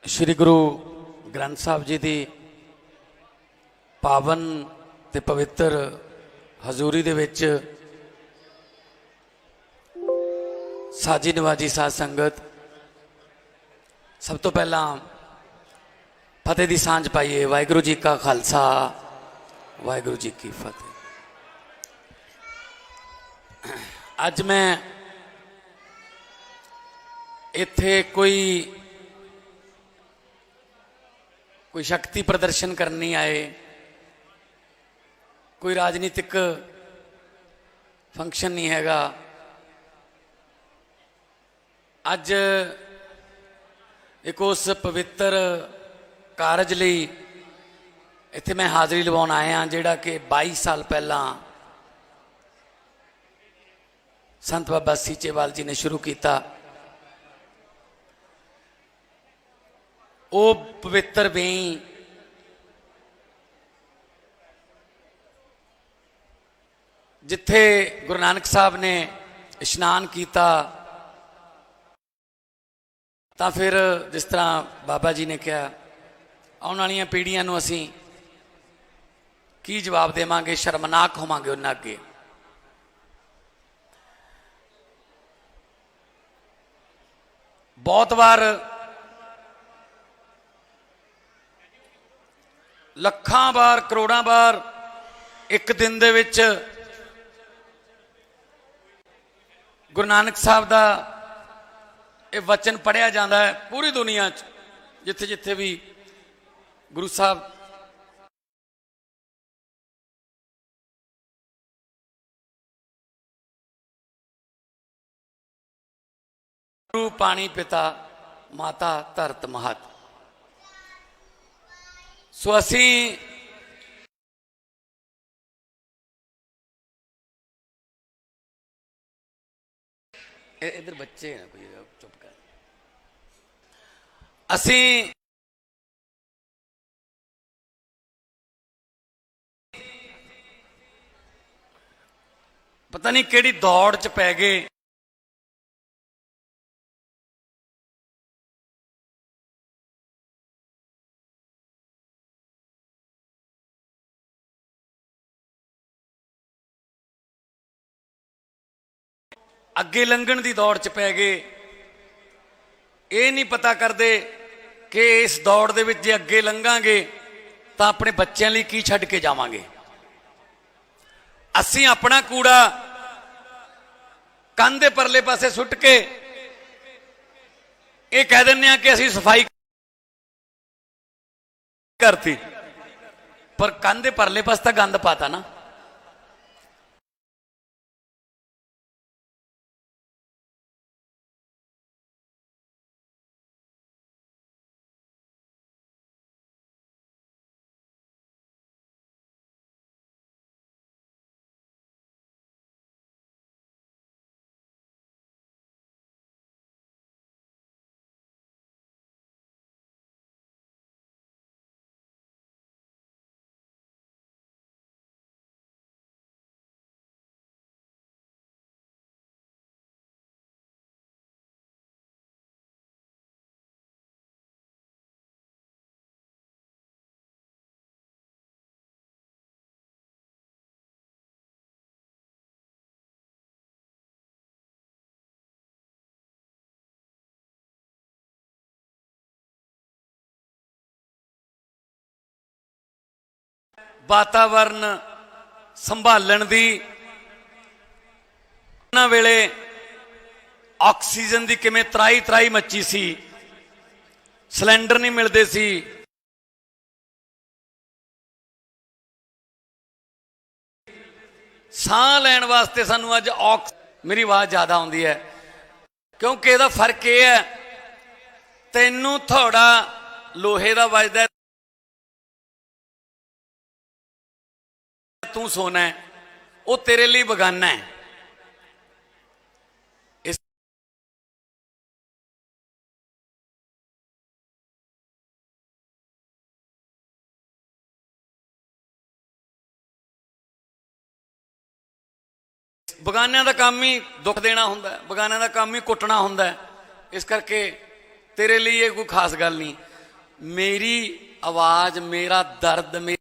श्री गुरु ग्रंथ साहब जी की पावन ते पवित्र हजूरी दे विच साजी नवाजी साध संगत सब तो पहला फतेह की सांझ पाइए। वाहिगुरू जी का खालसा वाहिगुरू जी की फतेह। अज मैं इत्थे कोई शक्ति प्रदर्शन करनी आए, कोई राजनीतिक फंक्शन नहीं हैगा। अज एक उस पवित्र कारज लई इत्थे मैं हाज़री लवाउण आया, जिहड़ा कि 22 साल पहला संत बाबा सीचेवाल जी ने शुरू किया। वो पवित्र वेई जिथे गुरु नानक साहब ने इशनान किया, तो फिर जिस तरह बाबा जी ने कहा, आने वाली पीढ़ियां नूं असीं की जवाब देवांगे, शर्मनाक होवांगे उन्हां अगे। बहुत बार ਲੱਖਾਂ बार करोड़ां बार एक दिन दे विच गुरु नानक साहब का ये वचन पढ़िया जाता है। पूरी दुनिया च जिथे जिथे भी गुरु साहब गुरु पानी पिता माता धरत महत। सो असी इधर बच्चे हैं, कोई चुप कर। असी पता नहीं केड़ी दौड़ च पै गए, अगे लंघण की दौड़ च पै गए। ये नहीं पता करते कि इस दौड़ दे विच जे अगे लंघांगे तो अपने बच्चों लिए की छड्ड के जावांगे। असी अपना कूड़ा कंध दे परले पासे सुट के ये कह दिंदे कि असी सफाई करती, पर कंध दे परले पासे तो गंद पाता ना। वातावरण संभालन दी उन्हां वेले ऑक्सीजन की किवें त्राई त्राई मची सी, सिलेंडर नहीं मिलते सी। साह लैण वास्ते सानू अज मेरी आवाज़ ज़्यादा आउंदी है क्योंकि इहदा फर्क यह है, तैनू थोड़ा लोहे का वजदा, तू सोना है, वो तेरे लिए बगाना है। इस बगानिया का काम ही दुख देना हुंदा है, बगानिया का काम ही कुटना हुंदा है। इस करके तेरे लिए कोई खास गल नहीं। मेरी आवाज, मेरा दर्द, मेरियां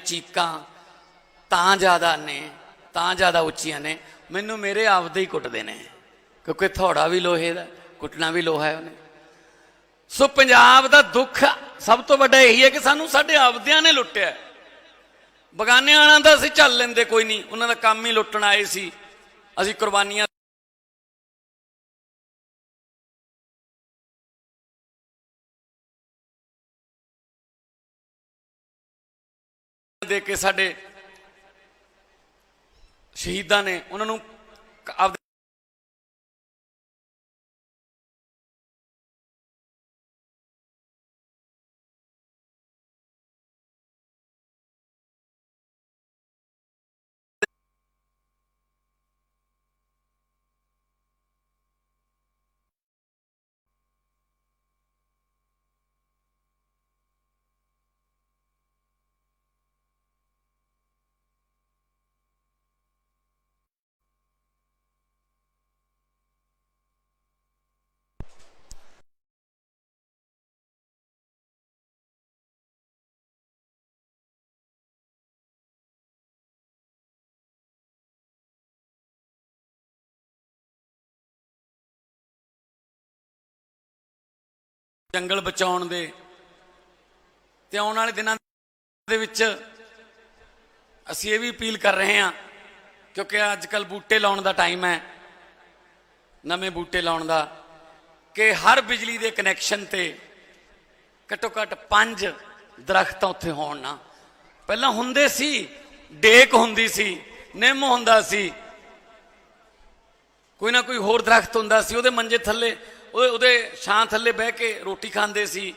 चीकां ਤਾਂ ਜ਼ਿਆਦਾ ਨੇ, ਤਾਂ ਜ਼ਿਆਦਾ ਉੱਚੀਆਂ ਨੇ, ਮੈਨੂੰ ਮੇਰੇ ਆਪਦੇ ਹੀ ਕੁੱਟਦੇ ਨੇ, ਕਿਉਂਕਿ ਥੋੜਾ ਵੀ ਲੋਹੇ ਦਾ, ਕੁੱਟਣਾ ਵੀ ਲੋਹਾ ਹੈ ਉਹਨੇ। ਸੋ ਪੰਜਾਬ ਦਾ ਦੁੱਖ ਸਭ ਤੋਂ ਵੱਡਾ ਇਹੀ ਹੈ ਕਿ ਸਾਨੂੰ ਸਾਡੇ ਆਪਦਿਆਂ ਨੇ ਲੁੱਟਿਆ। ਬਗਾਨਿਆਂ ਵਾਲਿਆਂ ਦਾ ਅਸੀਂ ਝੱਲ ਲੈਂਦੇ, ਕੋਈ ਨਹੀਂ, ਉਹਨਾਂ ਦਾ ਕੰਮ ਹੀ ਲੁੱਟਣ ਆਏ ਸੀ, ਅਸੀਂ ਕੁਰਬਾਨੀਆਂ ਦੇ ਕੇ ਸਾਡੇ ਸ਼ਹੀਦਾਂ ਨੇ ਉਹਨਾਂ ਨੂੰ ਜੰਗਲ ਬਚਾਉਣ ਦੇ ਤੇ ਆਉਣ ਵਾਲੇ ਦਿਨਾਂ ਦੇ ਵਿੱਚ ਅਸੀਂ ਇਹ ਵੀ ਅਪੀਲ ਕਰ ਰਹੇ ਹਾਂ, ਕਿਉਂਕਿ ਅੱਜ ਕੱਲ੍ਹ ਬੂਟੇ ਲਾਉਣ ਦਾ ਟਾਈਮ ਹੈ, ਨਵੇਂ ਬੂਟੇ ਲਾਉਣ ਦਾ, ਕਿ ਹਰ ਬਿਜਲੀ ਦੇ ਕਨੈਕਸ਼ਨ ਤੇ ਘੱਟੋ ਘੱਟ 5 ਦਰਖਤ ਉੱਥੇ ਹੋਣ ਨਾ। ਪਹਿਲਾਂ ਹੁੰਦੇ ਸੀ, ਡੇਕ ਹੁੰਦੀ ਸੀ, ਨਿੰਮ ਹੁੰਦਾ ਸੀ, ਕੋਈ ਨਾ ਕੋਈ ਹੋਰ ਦਰਖਤ ਹੁੰਦਾ ਸੀ, ਉਹਦੇ ਮੰਜੇ ਥੱਲੇ, ਉਹਦੇ ਛਾਂ ਥੱਲੇ ਬਹਿ ਕੇ ਰੋਟੀ ਖਾਂਦੇ ਸੀ।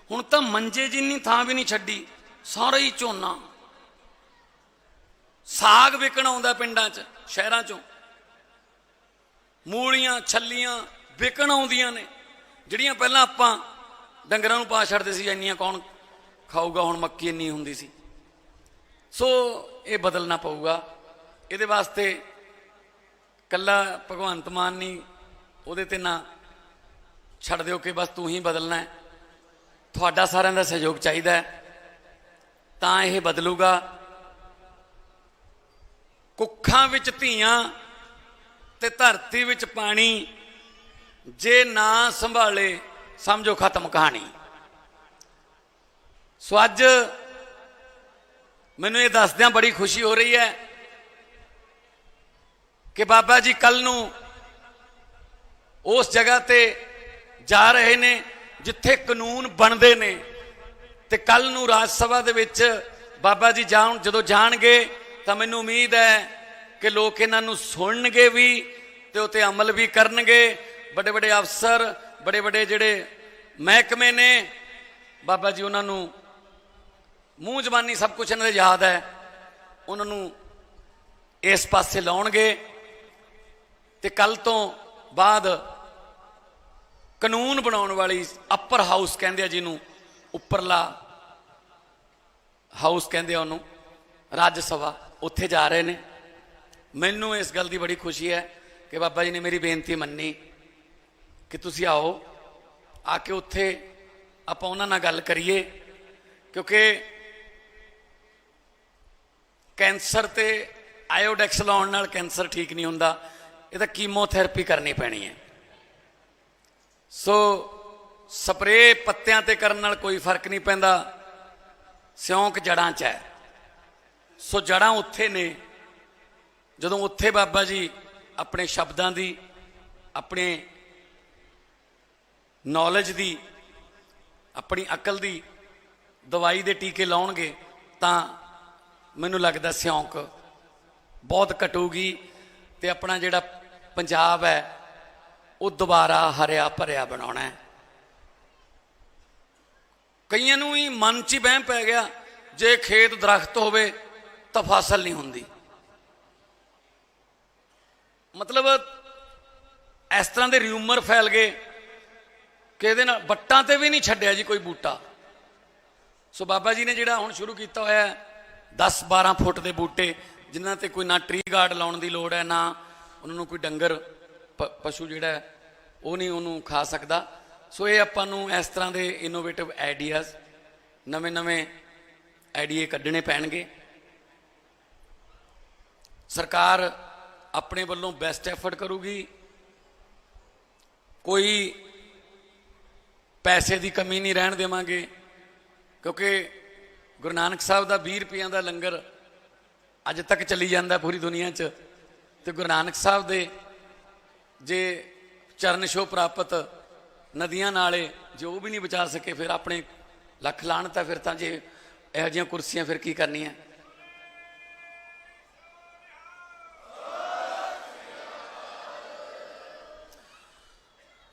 ਹੁਣ ਤਾਂ ਮੰਜੇ ਜਿੰਨੀ ਥਾਂ ਵੀ ਨਹੀਂ ਛੱਡੀ, ਸਾਰਾ ਹੀ ਝੋਨਾ। ਸਾਗ ਵਿਕਣ ਆਉਂਦਾ ਪਿੰਡਾਂ 'ਚ, ਸ਼ਹਿਰਾਂ 'ਚੋਂ ਮੂਲੀਆਂ ਛੱਲੀਆਂ ਵਿਕਣ ਆਉਂਦੀਆਂ ਨੇ, ਜਿਹੜੀਆਂ ਪਹਿਲਾਂ ਆਪਾਂ ਡੰਗਰਾਂ ਨੂੰ ਪਾ ਛੱਡਦੇ ਸੀ, ਇੰਨੀਆਂ ਕੌਣ ਖਾਊਗਾ, ਹੁਣ ਮੱਕੀ ਇੰਨੀ ਹੁੰਦੀ ਸੀ। ਸੋ ਇਹ ਬਦਲਣਾ ਪਊਗਾ। ਇਹਦੇ ਵਾਸਤੇ ਕੱਲਾ ਭਗਵੰਤ ਮਾਨ ਨਹੀਂ, ਉਹਦੇ ਤੇ ਨਾ ਛੱਡ ਦਿਓ ਕਿ ਬਸ ਤੂੰ ਹੀ ਬਦਲਣਾ ਹੈ, ਤੁਹਾਡਾ ਸਾਰਿਆਂ ਦਾ ਸਹਿਯੋਗ ਚਾਹੀਦਾ ਹੈ, ਤਾਂ ਇਹ ਬਦਲੂਗਾ। ਕੁੱਖਾਂ ਵਿੱਚ ਧੀਆਂ ਤੇ ਧਰਤੀ ਵਿੱਚ ਪਾਣੀ, ਜੇ ਨਾ ਸੰਭਾਲੇ ਸਮਝੋ ਖਤਮ ਕਹਾਣੀ। ਸੋ ਅੱਜ ਮੈਨੂੰ ਇਹ ਦੱਸਦਿਆਂ ਬੜੀ ਖੁਸ਼ੀ ਹੋ ਰਹੀ ਹੈ ਕਿ ਬਾਬਾ ਜੀ ਕੱਲ ਨੂੰ ਉਸ ਜਗ੍ਹਾ ਤੇ ਜਾ ਰਹੇ ਨੇ ਜਿੱਥੇ ਕਾਨੂੰਨ ਬਣਦੇ ਨੇ, ਤੇ ਕੱਲ ਨੂੰ ਰਾਜ ਸਭਾ ਦੇ ਵਿੱਚ ਬਾਬਾ ਜੀ ਜਦੋਂ ਜਾਣਗੇ ਤਾਂ ਮੈਨੂੰ ਉਮੀਦ ਹੈ ਕਿ ਲੋਕ ਇਹਨਾਂ ਨੂੰ ਸੁਣਨਗੇ ਵੀ ਤੇ ਉਹ ਤੇ ਅਮਲ ਵੀ ਕਰਨਗੇ। ਵੱਡੇ ਵੱਡੇ ਅਫਸਰ, ਵੱਡੇ ਵੱਡੇ ਜਿਹੜੇ ਮਹਿਕਮੇ ਨੇ, ਬਾਬਾ ਜੀ ਉਹਨਾਂ ਨੂੰ ਮੂੰਹ ਜ਼ਬਾਨੀ ਸਭ ਕੁਝ ਇਹਨਾਂ ਦੇ ਯਾਦ ਹੈ, ਉਹਨਾਂ ਨੂੰ ਇਸ ਪਾਸੇ ਲਾਉਣਗੇ। ਤੇ ਕੱਲ ਤੋਂ ਬਾਅਦ ਕਾਨੂੰਨ ਬਣਾਉਣ ਵਾਲੀ ਅਪਰ ਹਾਊਸ ਕਹਿੰਦੇ ਆ ਜਿਹਨੂੰ, ਉੱਪਰਲਾ ਹਾਊਸ ਕਹਿੰਦੇ ਆ ਉਹਨੂੰ, ਰਾਜ ਸਭਾ, ਉੱਥੇ ਜਾ ਰਹੇ ਨੇ। ਮੈਨੂੰ ਇਸ ਗੱਲ ਦੀ ਬੜੀ ਖੁਸ਼ੀ ਹੈ ਕਿ ਬਾਬਾ ਜੀ ਨੇ ਮੇਰੀ ਬੇਨਤੀ ਮੰਨੀ ਕਿ ਤੁਸੀਂ ਆਓ, ਆ ਕੇ ਉੱਥੇ ਆਪਾਂ ਉਹਨਾਂ ਨਾਲ ਗੱਲ ਕਰੀਏ, ਕਿਉਂਕਿ ਕੈਂਸਰ ਤੇ ਆਇਓਡੈਕਸ ਲਾਉਣ ਨਾਲ ਕੈਂਸਰ ਠੀਕ ਨਹੀਂ ਹੁੰਦਾ, ਇਹ ਤਾਂ ਕੀਮੋਥੈਰੇਪੀ ਕਰਨੀ ਪੈਣੀ ਹੈ। ਸੋ ਸਪਰੇਅ ਪੱਤਿਆਂ ਤੇ ਕਰਨ ਨਾਲ ਕੋਈ ਫਰਕ ਨਹੀਂ ਪੈਂਦਾ, ਸਿਉਂਕ ਜੜ੍ਹਾਂ 'ਚ ਹੈ। ਸੋ ਜੜ੍ਹਾਂ ਉੱਥੇ ਨੇ। ਜਦੋਂ ਉੱਥੇ ਬਾਬਾ ਜੀ ਆਪਣੇ ਸ਼ਬਦਾਂ ਦੀ, ਆਪਣੇ ਨੌਲੇਜ ਦੀ, ਆਪਣੀ ਅਕਲ ਦੀ ਦਵਾਈ ਦੇ ਟੀਕੇ ਲਾਉਣਗੇ ਤਾਂ ਮੈਨੂੰ ਲੱਗਦਾ ਸਿਉਂਕ ਬਹੁਤ ਘਟੂਗੀ ਤੇ ਆਪਣਾ ਜਿਹੜਾ ਪੰਜਾਬ ਹੈ ਉਹ ਦੁਬਾਰਾ ਹਰਿਆ ਭਰਿਆ ਬਣਾਉਣਾ ਹੈ। ਕਈਆਂ ਨੂੰ ਹੀ ਮਨ 'ਚ ਹੀ ਵਹਿਮ ਪੈ ਗਿਆ, ਜੇ ਖੇਤ ਦਰਖਤ ਹੋਵੇ ਤਾਂ ਫਸਲ ਨਹੀਂ ਹੁੰਦੀ। ਮਤਲਬ ਇਸ ਤਰ੍ਹਾਂ ਦੇ ਰਿਊਮਰ ਫੈਲ ਗਏ ਕਿ ਇਹਦੇ ਨਾਲ ਵੱਟਾਂ ਤੇ ਵੀ ਨਹੀਂ ਛੱਡਿਆ ਜੀ ਕੋਈ ਬੂਟਾ। सो बाबा जी ने जिहड़ा हुण शुरू किया होया 10-12 फुट के बूटे जिन्हां ते कोई ना ट्री गार्ड लाउण दी लोड़ है, ना उन्होंने कोई डंगर पशु जिहड़ा है वो नहीं उन्होंने खा सकता। सो ये आपां नूं इस तरह के इनोवेटिव आइडियाज़ नवे नवे आइडिए कढ़ने पैणगे। सरकार अपने वालों बेस्ट एफर्ट करूगी, कोई पैसे की कमी नहीं रहन देवांगे, क्योंकि गुरु नानक साहब का 20 रुपये का लंगर अज तक चली जाता पूरी दुनिया च, तो गुरु नानक साहब दे जे चरण छो प्राप्त नदियां नाले जो भी नहीं बचा सके, फिर अपने लख लाणत है। फिर तो जे यहो जिहियां कुर्सियां फिर की करनियां।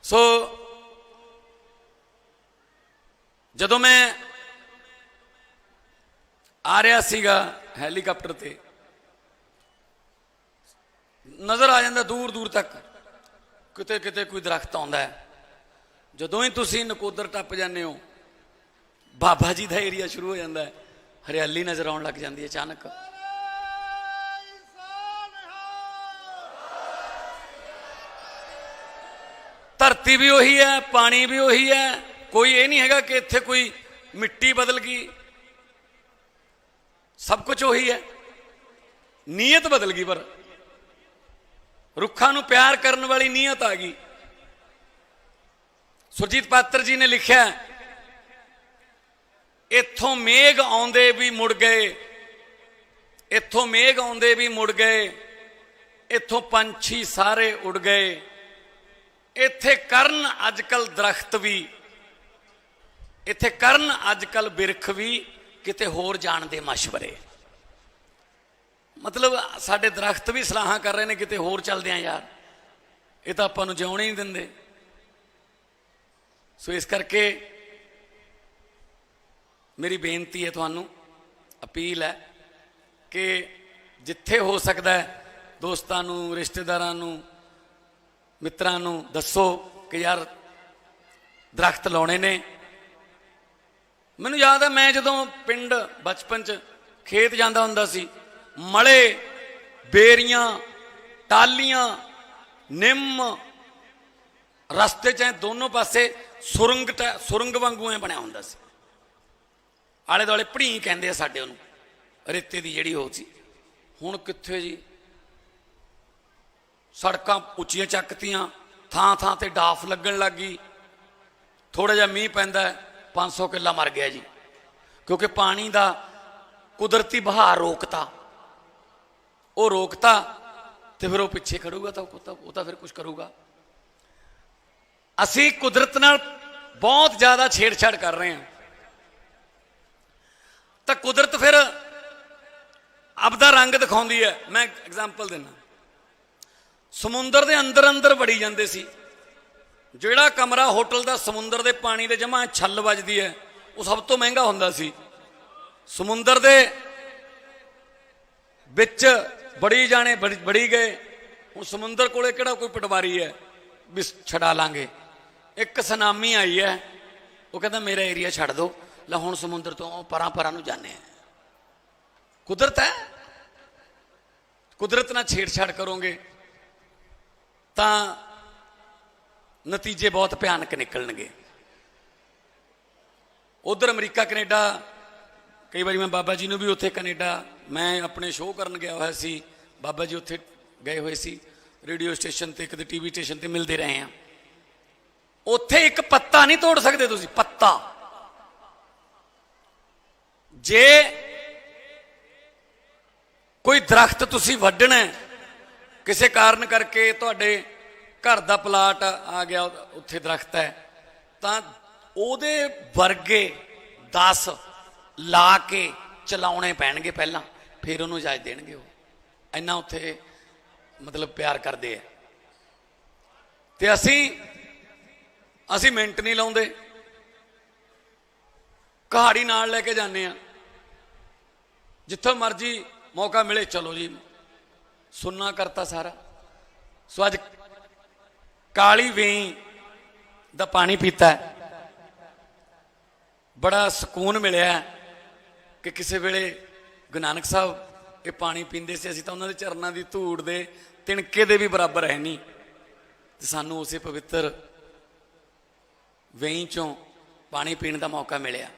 सो जदों मैं आ रहा सीगा हैलीकॉप्टर ते, नज़र आ जाता दूर दूर तक किते किते कोई दरख्त आउंदा है। जदों ही तुसीं नकोदर टप जाते हो, बाबा जी का एरिया शुरू हो जाता है, हरियाली नज़र आउण लग जाती है अचानक। धरती भी उही है, पानी भी उही है, कोई ये नहीं हैगा कि इत्थे कोई मिट्टी बदल गई, सब कुछ उही है। नीयत बदल गई, पर रुखा नूं प्यार करने वाली नीयत आ गई। सुरजीत पात्र जी ने लिखा, इत्थों मेघ आउंदे भी मुड़ गए, इत्थों मेघ आउंदे भी मुड़ गए, इत्थों पंछी सारे उड़ गए, इत्थे करन अजकल दरख्त भी, इत्थे करन अजकल बिरख भी, किते होर जाण दे मशवरे। मतलब साडे दरख्त भी सलाहां कर रहे हैं किते होर चलदे आ यार, ये तो आपां नूं जिउण ही नहीं दिंदे। सो इस करके मेरी बेनती है, तुहानूं अपील है कि जिथे हो सकता है दोस्तां नूं, रिश्तेदारां नूं, मित्रां नूं दसो कि यार दरख्त लाने ने। मैनूं याद है मैं जदों पिंड बचपन च खेत जांदा हुंदा सी, मले, बेरियां, टालियां, निम, रस्ते च दोनों पासे सुरंग वांगू बनया हुंदा सी। आले दुआले भड़ी कहंदे आ साडे उहनूं, रेते दी जिहड़ी हो सी। हुण कित्थे जी, सड़कां उच्चियां चकतियां, थां थां ते डाफ लगन लग गई। थोड़ा जिहा मींह पैंदा 500 किला मर गया जी, क्योंकि पानी का कुदरती बहा रोकता। वो रोकता तो फिर वो पिछे खड़ूगा, तो फिर कुछ करूगा। असी कुदरत नाल बहुत ज्यादा छेड़छाड़ कर रहे हैं, तो कुदरत फिर आपदा रंग दिखाउंदी है। मैं एग्जाम्पल देना, समुंदर के अंदर अंदर वड़ी जाते सी। जिहड़ा कमरा होटल का समुंदर के पानी के जमा छल वजदी है, वो सब तो महंगा हुंदा सी। समुंदर के विच बड़ी जाने बड़ी गए। हुण समुंदर कोले किहड़ा कोई पटवारी है भी छड़ा लांगे। एक सुनामी आई है, वो कहता मेरा एरिया छड़ दो, ला हुण समुंदर तो परां परां नूं जाने। कुदरत है, कुदरत नाल छेड़छाड़ करोगे तो नतीजे बहुत भयानक निकलणगे। उधर अमरीका कनेडा, कई बार मैं बाबा जी ने भी उत्थे कनेडा, मैं अपने शो करन गया हुआ सी, बाबा जी उत्थे गए हुए सी, रेडियो स्टेशन ते कदे टीवी स्टेशन ते मिलते रहे हैं। उत्थे एक पत्ता नहीं तोड़ सकते तुसी, पत्ता। जे कोई दरख्त तुसी वड्ढना किसी कारण करके, तुहाडे घर का प्लाट आ गया, उत्थे दरख्त है, तो ओदे वर्गे 10 ला के चलाने पैणगे पहला, फिर उन्होंने इजाजत देणगे। वो इन्ना उत्थे मतलब प्यार करते हैं। तो असी मिनट नहीं लाउंदे, कहाड़ी नाल लैके जाने, जिथों मर्जी मौका मिले चलो जी, सुनना करता सारा। सो अज काली वेई दा पानी पीता है, बड़ा सुकून मिलिया कि किसी वेले गुरु नानक साहब ये पानी पींदे से, असीं तां उन्हां दे चरनां दी धूड़ दे तिणके दे भी बराबर है नहीं, ते सानूं उसे पवित्र वेई चों पानी पीण दा मौका मिलिया।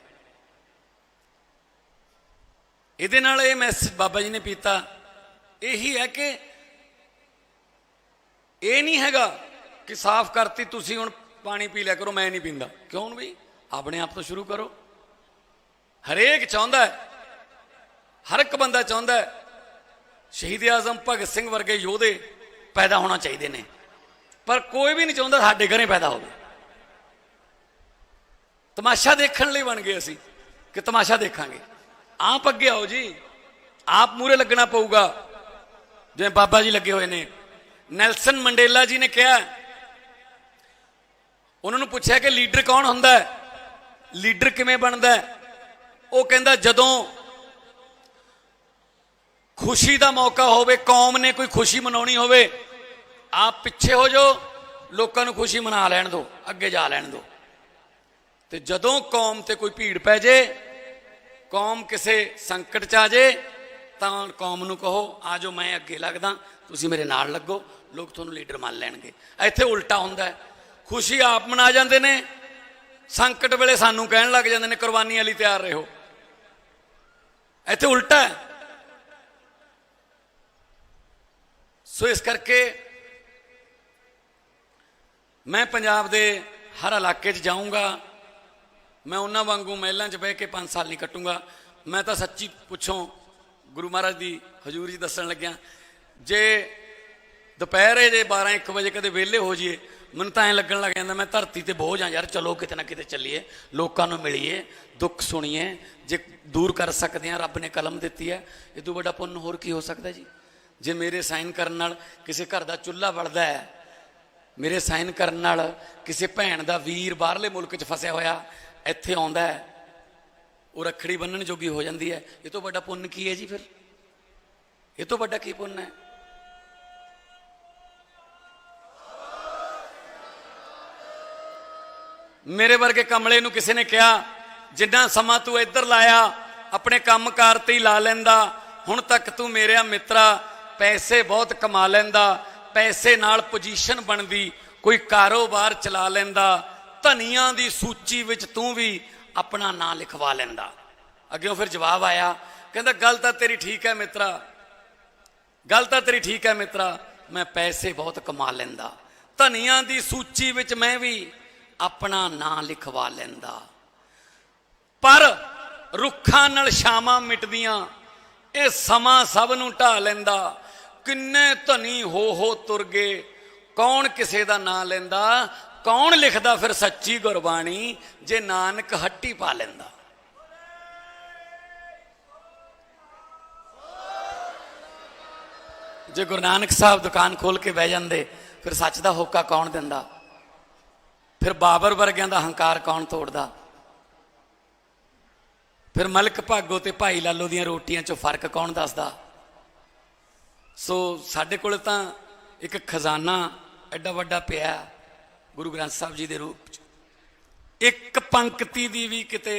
ਇਹਦੇ ਨਾਲ ਇਹ ਮੈਸੇਜ ਬਾਬਾ ਜੀ ਨੇ ਪੀਤਾ ਇਹੀ ਹੈ ਕਿ ਇਹ ਨਹੀਂ ਹੈਗਾ ਕਿ ਸਾਫ਼ ਕਰਤੀ ਤੁਸੀਂ ਹੁਣ ਪਾਣੀ ਪੀ ਲਿਆ ਕਰੋ, ਮੈਂ ਨਹੀਂ ਪੀਂਦਾ। ਕਿਉਂ ਬਈ, ਆਪਣੇ ਆਪ ਤੋਂ ਸ਼ੁਰੂ ਕਰੋ। ਹਰੇਕ ਚਾਹੁੰਦਾ ਹੈ, ਹਰ ਇੱਕ ਬੰਦਾ ਚਾਹੁੰਦਾ ਹੈ ਸ਼ਹੀਦ ਆਜ਼ਮ ਭਗਤ ਸਿੰਘ ਵਰਗੇ ਯੋਧੇ ਪੈਦਾ ਹੋਣਾ ਚਾਹੀਦੇ ਨੇ, ਪਰ ਕੋਈ ਵੀ ਨਹੀਂ ਚਾਹੁੰਦਾ ਸਾਡੇ ਘਰੇ ਪੈਦਾ ਹੋਵੇ। ਤਮਾਸ਼ਾ ਦੇਖਣ ਲਈ ਬਣ ਗਏ ਅਸੀਂ ਕਿ ਤਮਾਸ਼ਾ ਦੇਖਾਂਗੇ। आप अगे आओ जी, आप मूहरे लगना पऊगा जिवें बाबा जी लगे हुए ने। नैल्सन मंडेला जी ने कहा, उन्होंने पूछा कि लीडर कौन हुंदा है, लीडर किवें बनदा है? वो कहंदा जदों खुशी का मौका होवे, कौम ने कोई खुशी मनाउणी होवे, आप पिछे हो जाओ, लोगों को खुशी मना लैण दो, अगे जा लैण दो। ते जदों कौम ते कोई भीड़ पै जाए, कौम किसी संकट च आ जाए, तो कौम नूं कहो आ जाओ मैं अगे लगदा, तुसीं मेरे नाल लगो, लोग तुहानूं लीडर मान लैणगे। इत्थे उल्टा हुंदा है, खुशी आप मना जांदे ने, संकट वेले सानूं कहण लग जांदे ने कुर्बानी लई तैयार रहो। इत्थे उल्टा है। सो इस करके मैं पंजाब दे हर इलाके च जाऊँगा, मैं उन्होंने वांगू महलों च बह के 5 साल नहीं कटूंगा। मैं तो सच्ची पुछों गुरु महाराज की हजूर जी दसन लग्या, जे दोपहर जे 12-1 बजे कदे वेले हो जाइए, मैं तो ऐ लगन लग जाता मैं धरती ते बोझ हाँ यार, चलो किते ना किते चलीए, लोगों को मिलीए, दुख सुनीए, जे दूर कर सकते हैं, रब ने कलम दी है, ये तो बड़ा पुण्य होर की हो सकता जी। जे मेरे साइन करने नाल किसी घर का चुल्हा बढ़ता है, मेरे साइन करने नाल किसी भैन का वीर बाहरले मुल्क च फसिया होया ਇੱਥੇ ਆਉਂਦਾ ਹੈ, ਉਹ ਰੱਖੜੀ ਬੰਨਣ ਜੋਗੀ ਹੋ ਜਾਂਦੀ ਹੈ, ਇਹ ਤੋਂ ਵੱਡਾ ਪੁੰਨ ਕੀ ਹੈ ਜੀ? ਫਿਰ ਇਹ ਤੋਂ ਵੱਡਾ ਕੀ ਪੁੰਨ ਹੈ? ਮੇਰੇ ਵਰਗੇ ਕਮਲੇ ਨੂੰ ਕਿਸੇ ਨੇ ਕਿਹਾ ਜਿੰਨਾ ਸਮਾਂ ਤੂੰ ਇੱਧਰ ਲਾਇਆ ਆਪਣੇ ਕੰਮਕਾਰ ਤੇ ਹੀ ਲਾ ਲੈਂਦਾ, ਹੁਣ ਤੱਕ ਤੂੰ ਮੇਰਿਆ ਮਿੱਤਰਾ ਪੈਸੇ ਬਹੁਤ ਕਮਾ ਲੈਂਦਾ, ਪੈਸੇ ਨਾਲ ਪੋਜੀਸ਼ਨ ਬਣਦੀ, ਕੋਈ ਕਾਰੋਬਾਰ ਚਲਾ ਲੈਂਦਾ, ਧਨੀਆਂ ਦੀ ਸੂਚੀ ਵਿੱਚ ਤੂੰ ਵੀ ਆਪਣਾ ਨਾਂ ਲਿਖਵਾ ਲੈਂਦਾ। ਅੱਗਿਓਂ ਫਿਰ ਜਵਾਬ ਆਇਆ, ਕਹਿੰਦਾ ਗੱਲ ਤਾਂ ਤੇਰੀ ਠੀਕ ਹੈ ਮਿੱਤਰਾ, ਗੱਲ ਤਾਂ ਤੇਰੀ ਠੀਕ ਹੈ ਮਿੱਤਰਾ, ਮੈਂ ਪੈਸੇ ਬਹੁਤ ਕਮਾ ਲੈਂਦਾ, ਧਨੀਆਂ ਦੀ ਸੂਚੀ ਵਿੱਚ ਮੈਂ ਵੀ ਆਪਣਾ ਨਾਂ ਲਿਖਵਾ ਲੈਂਦਾ, ਪਰ ਰੁੱਖਾਂ ਨਾਲ ਛਾਵਾਂ ਮਿਟਦੀਆਂ, ਇਹ ਸਮਾਂ ਸਭ ਨੂੰ ਢਾ ਲੈਂਦਾ। ਕਿੰਨੇ ਧਨੀ ਹੋ ਤੁਰ ਗਏ, ਕੌਣ ਕਿਸੇ ਦਾ ਨਾਂ ਲੈਂਦਾ, कौन लिखदा फिर सच्ची गुरबाणी, जे नानक हट्टी पा लेंदा। जे गुरु नानक साहब दुकान खोल के बह जाते, फिर सच का होका कौन दिंदा? फिर बाबर वर्गियां दा हंकार कौन तोड़दा? फिर मलक भागो ते भाई लालो दियां रोटियां चो फर्क कौन दसदा? सो साडे कोल तां एक खजाना एडा वड्डा पिया गुरु ग्रंथ साहब जी के रूप च, एक पंक्ति की भी किते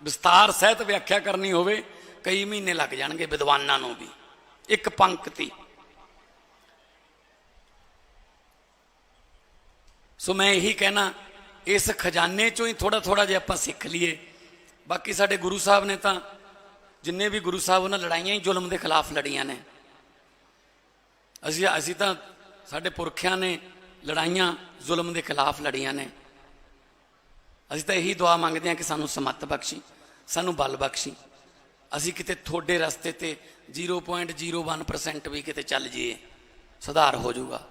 विस्तार सहित व्याख्या करनी होवे कई महीने लग जाएंगे विद्वानां नूं भी, एक पंक्ति। सो मैं यही कहना, इस खजाने चों ही थोड़ा थोड़ा जे आपां सीख लीए। बाकी साडे गुरु साहब ने तां जिन्ने भी गुरु साहब उन्हां लड़ाइयां ही जुल्म के खिलाफ लड़ियां ने। असीं तां साडे पुरखियां ने लड़ाइयां जुल्म के खिलाफ लड़ियां ने। असीं तां यही दुआ मंगते हैं कि सानू समत बख्शी, सानू बल बख्शी, असीं किते थोड़े रस्ते ते 0.01% भी किते चल जाइए, सुधार हो जाऊगा।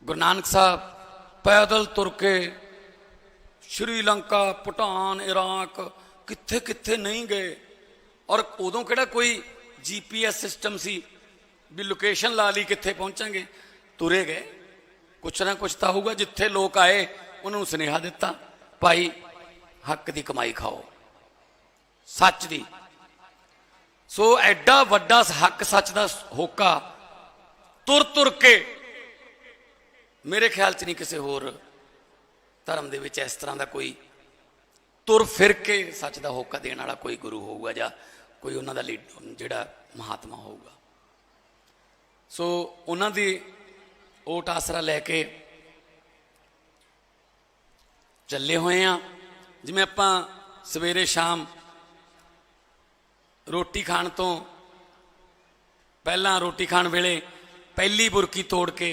गुरु नानक साहब पैदल तुर के श्रीलंका, भूटान, इराक कित्थे कित्थे नहीं गए, और उदों किहड़ा कोई GPS सिस्टम सी भी लोकेशन ला ली कित्थे पहुंचांगे, तुरे गए। कुछ ना कुछ तो होगा, जिथे लोग आए उन्होंने सुनेहा दिता, भाई हक की कमाई खाओ, सच दी। सो एडा वड्डा हक सच का होका तुर तुर के मेरे ख्याल च नहीं किसी होर धर्म दे विच इस तरह का कोई तुर फिर के सच का होका देने वाला कोई गुरु होगा या कोई उन्हों का लीडर जिहड़ा महात्मा होगा। सो उन्हों की ओट आसरा लैके चले हुए हैं। जिवें आपां सवेरे शाम रोटी खाण तो पहला रोटी खाण वेले पहली बुरकी तोड़ के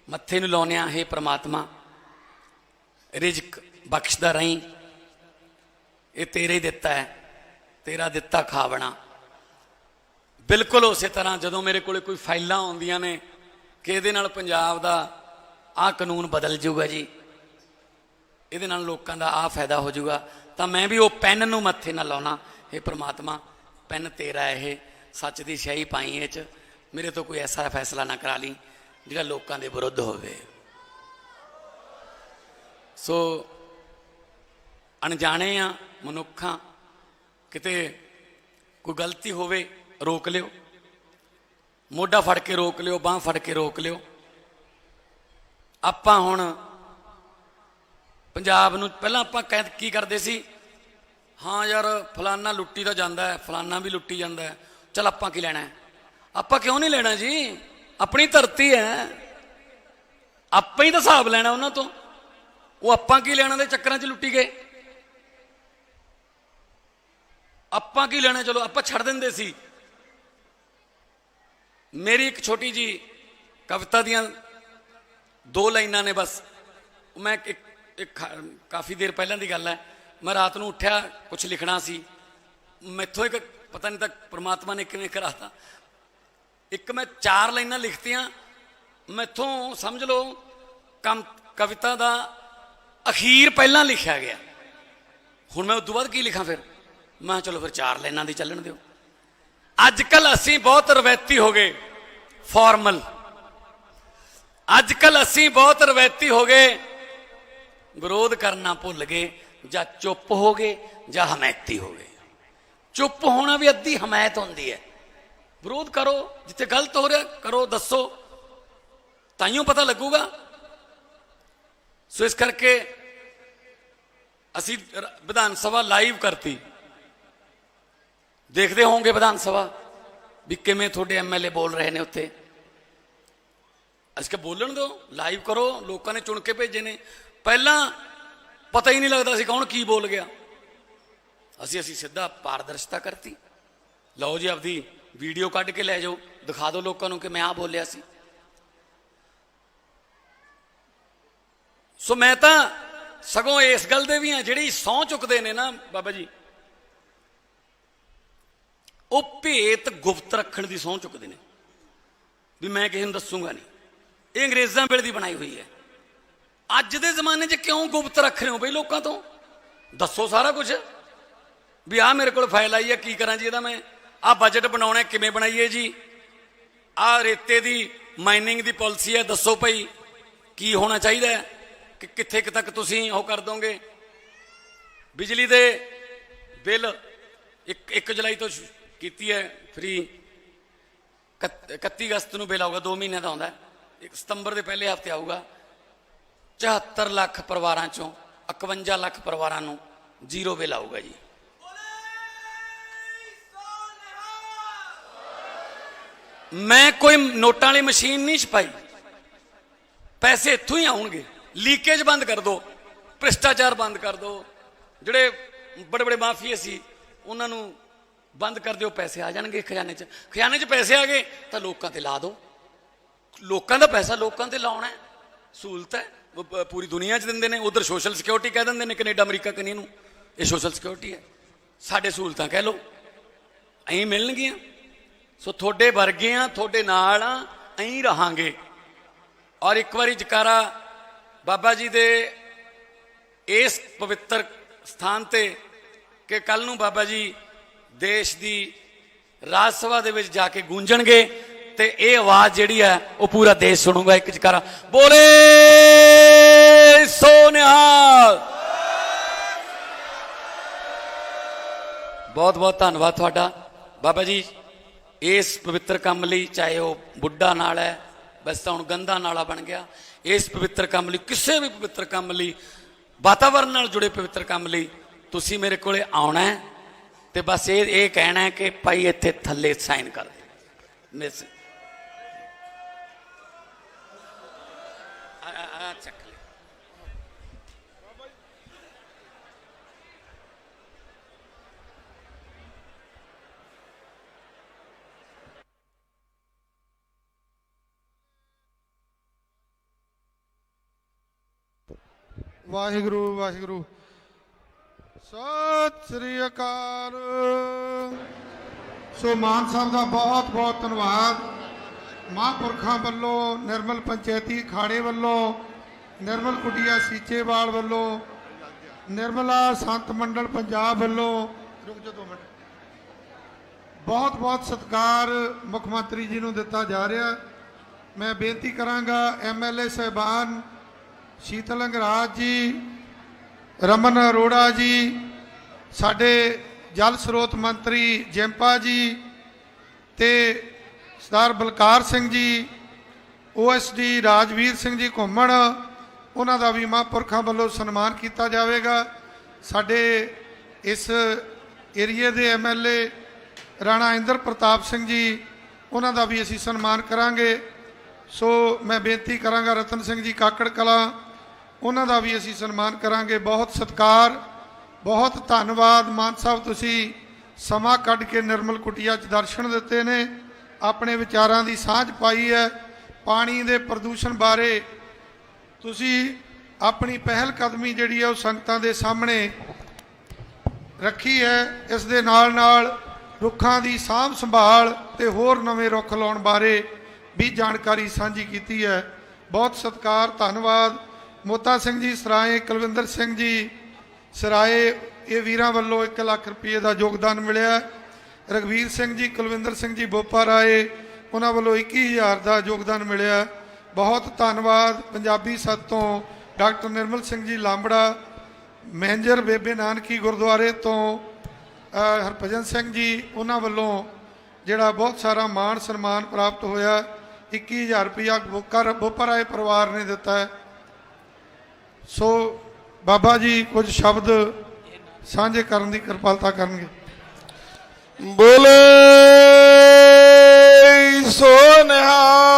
मत्थे नूं लाउने आ, हे परमात्मा रिजक बख्शदा रही, ये तेरे ही दिता है, तेरा दिता खावना। बिल्कुल उस तरह जदों मेरे को कोई फाइलां आउंदियां ने कि इहदे नाल पंजाब दा आ कानून बदल जूगा जी, इहदे नाल लोकां दा आ फायदा हो जूगा, तो मैं भी वो पैन नूं मत्थे ना लाउणा, हे परमात्मा पैन तेरा है, सच की स्याही पाई इह च, मेरे तो कोई ऐसा फैसला ना करा ली जिहड़ा लोकां दे विरुद्ध होवे। सो अणजाणे आ मनुखा किते कोई गलती होवे रोक लियो, मोढा फड़ के रोक लियो, बांह फड़ के रोक लियो। आपां हुण पंजाब नूं पहलां आपां की करदे सी, हाँ यार फलाना लुट्टी तो जाता है, फलाना भी लुट्टी जाता है, चल आपां की लैणा है, आपां क्यों नहीं लेना जी, अपनी धरती है, आपां ही तो हिसाब लैणा उन्हां तों, वो आपां की लैणा दे चक्करां च लुट्टी गए, आपां की लेना, चलो आपां छड़ दिंदे सी। मेरी एक छोटी जी कविता दियां 2 लाइनां ने बस, मैं एक काफ़ी देर पहले की गल है, मैं रात को उठ्या कुछ लिखना सी, मैथों एक पता नहीं तक परमात्मा ने किवें कराता, एक मैं 4 लाइनां लिखतियां, मैथों समझ लो कविता का अखीर पहला लिखा गया, हुण मैं उदों बाद की लिखा, फिर मैं चलो फिर 4 लाइनां दी चलन दिओ। अजकल असी बहुत रवैती हो गए, फॉर्मल, अजकल असी बहुत रवैती हो गए, विरोध करना भुल गए, ਜਾਂ चुप हो गए ਜਾਂ हमैती हो गए। चुप होना भी अद्धी हमायत होंदी है, विरोध करो, जिथे गलत हो रहा करो, दसो, ताइयों पता लगूगा। सो इस करके असी विधान सभा लाइव करती, देखते होंगे विधान सभा भी किमें थोड़े MLA बोल रहे हैं उत्थे, इसके बोलन दो, लाइव करो, लोगों ने चुन के भेजे ने, पहला पता ही नहीं लगता सी कौन की बोल गया, असी सीधा पारदर्शिता करती, लो जी आपकी वीडियो कढ़ के लै जाओ, दिखा दो लोगों को कि मैं आ बोलिया सी। सो मैं तो सगों इस गल दे भी हाँ, जिहड़ी सौं चुकते हैं ना बाबा जी, वो भेत गुप्त रखने की सौं चुकते हैं भी मैं किसी को दसूंगा नहीं, ये अंग्रेज़ों वेले की बनाई हुई है। अज के जमाने च क्यों गुप्त रख रहे हो बई, लोगों तो दसो सारा कुछ भी, आ मेरे को फाइल आई है, की करा जी, मैं आ बजट बनाना किमें बनाइए जी, आ रेते की माइनिंग की पॉलिसी है, दसो भाई की होना चाहिए, कि कित्थे तक तुसीं वो कर दोगे। बिजली के बिल 1 जुलाई तो की है फ्री, 31 अगस्त को बिल आऊगा, 2 महीने का आता है, 1 सितंबर के पहले हफ्ते आऊगा। 74 लाख परिवारों चों 51 लाख परिवारों को 0 बिल आऊगा जी। मैं कोई नोटां वाली मशीन नहीं छपाई, पैसे इत्थों ही आउणगे, लीकेज बंद कर दो, भ्रिष्टाचार बंद कर दो, जिहड़े बड़े बड़े माफिए सी उन्होंने बंद कर दो, पैसे आ जाएंगे खजाने च, खजाने च पैसे आ गए तो लोगों ते ला दो, लोगों का पैसा लोगों ते लाउणा है, सहूलत है, पूरी दुनिया च दिंदे ने, उधर सोशल सिक्योरिटी कह दिंदे ने, कनेडा अमरीका कहीं नूं ये सोशल सिक्योरिटी है, साडे सहूलतां कह लो अहीं मिलणगीआं। सो थोड़े वर्गे आ, थोड़े नाल आ, अहीं रहांगे। और एक बारी जकारा बाबा जी दे इस पवित्र स्थान ते कि कल नूं बाबा जी देश की राज सभा दे विच जाके गूंजणगे ते ये आवाज जिहड़ी है वो पूरा देश सुनूगा। एक जकारा बोले सो निहाल। बहुत बहुत धन्यवाद तुहाडा बाबा जी इस पवित्र काम लई, चाहे वह बुढ़ा नाला है, बस तो हुण गंदा नाला बन गया, ਇਸ ਪਵਿੱਤਰ ਕੰਮ ਲਈ, ਕਿਸੇ ਵੀ ਪਵਿੱਤਰ ਕੰਮ ਲਈ, ਵਾਤਾਵਰਨ ਨਾਲ ਜੁੜੇ ਪਵਿੱਤਰ ਕੰਮ ਲਈ ਤੁਸੀਂ ਮੇਰੇ ਕੋਲੇ ਆਉਣਾ ਹੈ ਤੇ ਬਸ ਇਹ ਕਹਿਣਾ ਹੈ ਕਿ ਭਾਈ ਇੱਥੇ ਥੱਲੇ ਸਾਈਨ ਕਰ ਦੇ। ਮਿਸ ਚੱਕ ਲੈ। ਵਾਹਿਗੁਰੂ ਵਾਹਿਗੁਰੂ ਸਤਿ ਸ੍ਰੀ ਅਕਾਲ। ਸੋ ਮਾਨ ਸਾਹਿਬ ਦਾ ਬਹੁਤ ਬਹੁਤ ਧੰਨਵਾਦ। ਮਹਾਂਪੁਰਖਾਂ ਵੱਲੋਂ, ਨਿਰਮਲ ਪੰਚਾਇਤੀ ਅਖਾੜੇ ਵੱਲੋਂ, ਨਿਰਮਲ ਕੁਟੀਆ ਸੀਚੇਵਾਲ ਵੱਲੋਂ, ਨਿਰਮਲਾ ਸੰਤ ਮੰਡਲ ਪੰਜਾਬ ਵੱਲੋਂ ਰੁਕ ਜਾ 2 ਮਿੰਟ, ਬਹੁਤ ਬਹੁਤ ਸਤਿਕਾਰ ਮੁੱਖ ਮੰਤਰੀ ਜੀ ਨੂੰ ਦਿੱਤਾ ਜਾ ਰਿਹਾ। ਮੈਂ ਬੇਨਤੀ ਕਰਾਂਗਾ MLA ਸਾਹਿਬਾਨ ਸ਼ੀਤਲ ਅੰਗਰਾਜ ਜੀ, ਰਮਨ ਅਰੋੜਾ ਜੀ, ਸਾਡੇ ਜਲ ਸਰੋਤ ਮੰਤਰੀ ਜੈਂਪਾ ਜੀ ਤੇ ਸਰਦਾਰ ਬਲਕਾਰ ਸਿੰਘ ਜੀ, OSD ਰਾਜਵੀਰ ਸਿੰਘ ਜੀ ਘੁੰਮਣ, ਉਹਨਾਂ ਦਾ ਵੀ ਮਹਾਂਪੁਰਖਾਂ ਵੱਲੋਂ ਸਨਮਾਨ ਕੀਤਾ ਜਾਵੇਗਾ। ਸਾਡੇ ਇਸ ਏਰੀਏ ਦੇ MLA ਰਾਣਾ ਇੰਦਰ ਪ੍ਰਤਾਪ ਸਿੰਘ ਜੀ, ਉਹਨਾਂ ਦਾ ਵੀ ਅਸੀਂ ਸਨਮਾਨ ਕਰਾਂਗੇ। ਸੋ ਮੈਂ ਬੇਨਤੀ ਕਰਾਂਗਾ ਰਤਨ ਸਿੰਘ ਜੀ ਕਾਕੜ ਕਲਾਂ, ਉਹਨਾਂ ਦਾ ਵੀ ਅਸੀਂ ਸਨਮਾਨ ਕਰਾਂਗੇ। ਬਹੁਤ ਸਤਿਕਾਰ, ਬਹੁਤ ਧੰਨਵਾਦ ਮਾਨ ਸਾਹਿਬ, ਤੁਸੀਂ ਸਮਾਂ ਕੱਢ ਕੇ ਨਿਰਮਲ ਕੁਟੀਆ 'ਚ ਦਰਸ਼ਨ ਦਿੱਤੇ ਨੇ, ਆਪਣੇ ਵਿਚਾਰਾਂ ਦੀ ਸਾਂਝ ਪਾਈ ਹੈ। ਪਾਣੀ ਦੇ ਪ੍ਰਦੂਸ਼ਣ ਬਾਰੇ ਤੁਸੀਂ ਆਪਣੀ ਪਹਿਲ ਕਦਮੀ ਜਿਹੜੀ ਹੈ ਉਹ ਸੰਗਤਾਂ ਦੇ ਸਾਹਮਣੇ ਰੱਖੀ ਹੈ। ਇਸ ਦੇ ਨਾਲ ਨਾਲ ਰੁੱਖਾਂ ਦੀ ਸਾਂਭ ਸੰਭਾਲ ਤੇ ਹੋਰ ਨਵੇਂ ਰੁੱਖ ਲਾਉਣ ਬਾਰੇ ਵੀ ਜਾਣਕਾਰੀ ਸਾਂਝੀ ਕੀਤੀ ਹੈ। ਬਹੁਤ ਸਤਿਕਾਰ, ਧੰਨਵਾਦ। ਮੋਤਾ ਸਿੰਘ ਜੀ ਸਰਾਏ, ਕੁਲਵਿੰਦਰ ਸਿੰਘ ਜੀ ਸਰਾਏ, ਇਹ ਵੀਰਾਂ ਵੱਲੋਂ 1 ਲੱਖ ਰੁਪਏ ਦਾ ਯੋਗਦਾਨ ਮਿਲਿਆ। ਰਘਵੀਰ ਸਿੰਘ ਜੀ, ਕੁਲਵਿੰਦਰ ਸਿੰਘ ਜੀ ਬੋਪਾ ਰਾਏ, ਉਹਨਾਂ ਵੱਲੋਂ 21,000 ਦਾ ਯੋਗਦਾਨ ਮਿਲਿਆ। ਬਹੁਤ ਧੰਨਵਾਦ। ਪੰਜਾਬੀ ਸੱਤ ਤੋਂ ਡਾਕਟਰ ਨਿਰਮਲ ਸਿੰਘ ਜੀ ਲਾਂਬੜਾ, ਮੈਨੇਜਰ ਬੇਬੇ ਨਾਨਕੀ ਗੁਰਦੁਆਰੇ ਤੋਂ ਹਰਭਜਨ ਸਿੰਘ ਜੀ, ਉਹਨਾਂ ਵੱਲੋਂ ਜਿਹੜਾ ਬਹੁਤ ਸਾਰਾ ਮਾਣ ਸਨਮਾਨ ਪ੍ਰਾਪਤ ਹੋਇਆ। 21,000 ਰੁਪਇਆ ਬੋਪਾ ਰਾਏ ਪਰਿਵਾਰ ਨੇ ਦਿੱਤਾ ਹੈ। ਸੋ ਬਾਬਾ ਜੀ ਕੁਝ ਸ਼ਬਦ ਸਾਂਝੇ ਕਰਨ ਦੀ ਕਿਰਪਾਲਤਾ ਕਰਨਗੇ। ਬੋਲੇ ਸੋ ਨਿਹਾਲ।